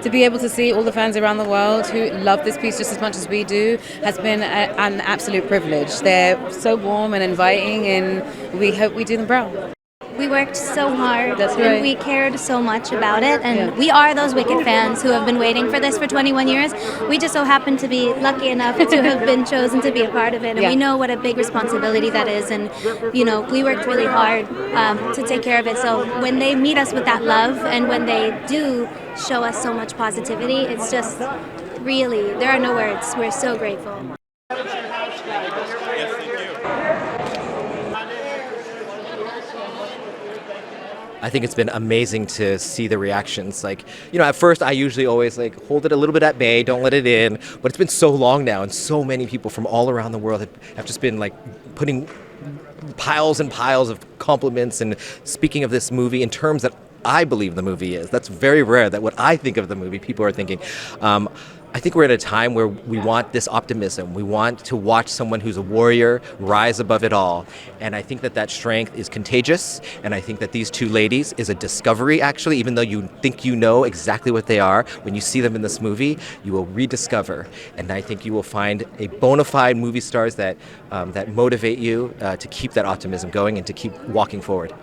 to be able to see all the fans around the world who love this piece just as much as we do has been an absolute privilege. They're so warm and inviting, and we hope we do them proud. We worked so hard, That's right. and we cared so much about it, and we are those Wicked fans who have been waiting for this for 21 years. We just so happen to be lucky enough to have been chosen to be a part of it, and we know what a big responsibility that is, and we worked really hard to take care of it. So when they meet us with that love, and when they do show us so much positivity, it's just really, there are no words. We're so grateful. I think it's been amazing to see the reactions. At first I usually always hold it a little bit at bay, don't let it in, but it's been so long now, and so many people from all around the world have just been putting piles and piles of compliments and speaking of this movie in terms that I believe the movie is. That's very rare that what I think of the movie, people are thinking. I think we're at a time where we want this optimism. We want to watch someone who's a warrior rise above it all. And I think that strength is contagious. And I think that these two ladies is a discovery, actually, even though you think you know exactly what they are. When you see them in this movie, you will rediscover. And I think you will find a bona fide movie stars that motivate you to keep that optimism going and to keep walking forward.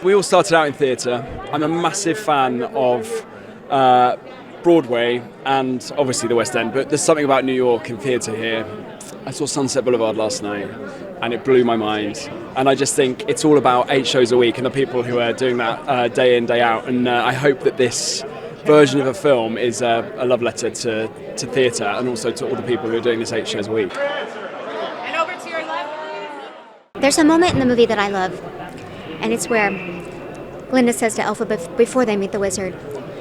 We all started out in theatre. I'm a massive fan of Broadway and obviously the West End, but there's something about New York and theatre here. I saw Sunset Boulevard last night and it blew my mind. And I just think it's all about 8 shows a week and the people who are doing that day in, day out. And I hope that this version of a film is a love letter to theatre and also to all the people who are doing this 8 shows a week. And over to your left. There's a moment in the movie that I love, and it's where Glinda says to Elphaba before they meet the wizard,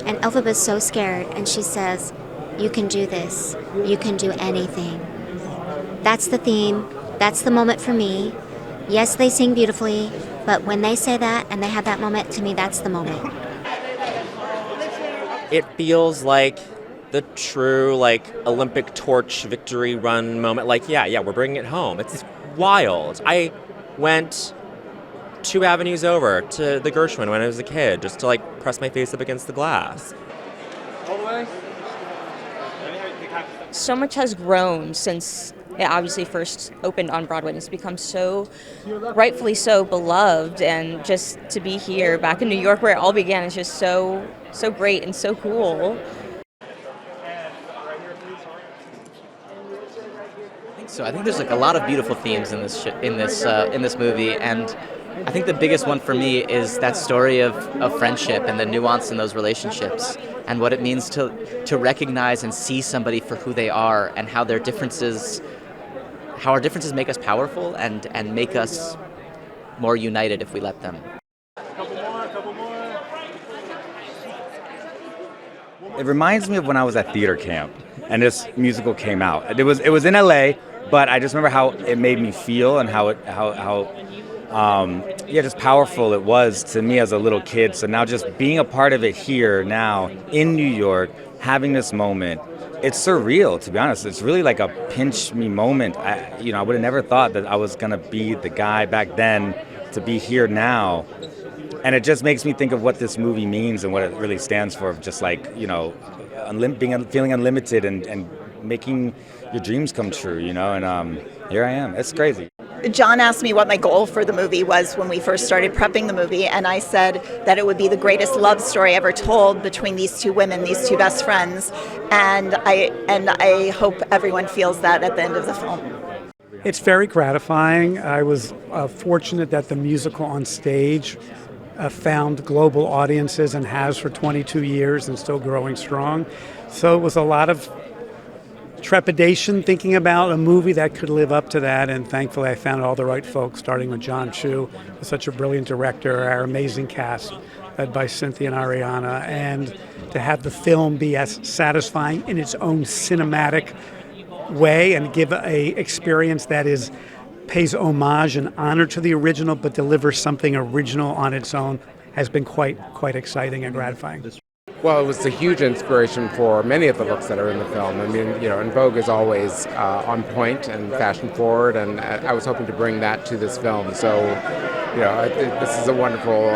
and Elphaba's so scared, and she says, "You can do this. You can do anything." That's the theme. That's the moment for me. Yes, they sing beautifully, but when they say that and they have that moment, to me, that's the moment. It feels like the true, Olympic torch victory run moment. We're bringing it home. It's wild. I went 2 avenues over to the Gershwin when I was a kid, just to press my face up against the glass. So much has grown since it obviously first opened on Broadway, and it's become so, rightfully so, beloved, and just to be here back in New York where it all began is just so great and so cool. I think there's a lot of beautiful themes in this movie, and I think the biggest one for me is that story of friendship and the nuance in those relationships and what it means to recognize and see somebody for who they are, and how our differences make us powerful and make us more united if we let them. It reminds me of when I was at theater camp and this musical came out. It was in LA, but I just remember how it made me feel and how just powerful it was to me as a little kid. So now just being a part of it here now in New York, having this moment, it's surreal, to be honest. It's really like a pinch me moment. I would have never thought that I was going to be the guy back then to be here now. And it just makes me think of what this movie means and what it really stands for, of just feeling unlimited and making your dreams come true, and here I am. It's crazy. Jon asked me what my goal for the movie was when we first started prepping the movie, and I said that it would be the greatest love story ever told between these two women, these two best friends, and I hope everyone feels that at the end of the film. It's very gratifying. I was fortunate that the musical on stage found global audiences and has for 22 years and still growing strong. So it was a lot of trepidation thinking about a movie that could live up to that, and thankfully I found all the right folks, starting with Jon M, such a brilliant director, our amazing cast led by Cynthia and Ariana, and to have the film be as satisfying in its own cinematic way and give a experience that pays homage and honor to the original but delivers something original on its own has been quite exciting and gratifying. Well, it was a huge inspiration for many of the looks that are in the film. I mean, and Vogue is always on point and fashion forward, and I was hoping to bring that to this film. So this is a wonderful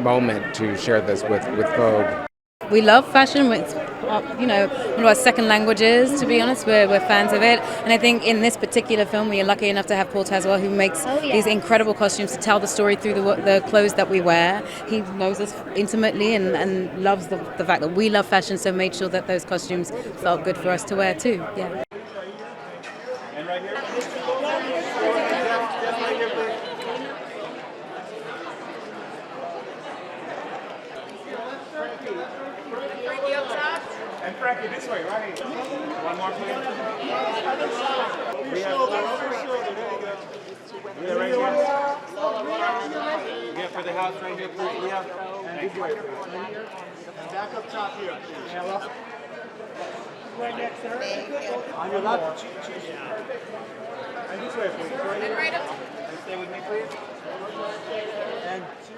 moment to share this with Vogue. We love fashion. It's one of our second languages. To be honest, we're fans of it. And I think in this particular film, we are lucky enough to have Paul Tazewell, who makes these incredible costumes to tell the story through the clothes that we wear. He knows us intimately and loves the fact that we love fashion. So made sure that those costumes felt good for us to wear too. Yeah. And right here. And Frankie, this way, right here. One more, please. There you go. Yeah, for the house right here, please. Yeah. And this way, please. And back up top here. Right next to her. On your left. And this way, please. And right up. And stay with me, please. And two.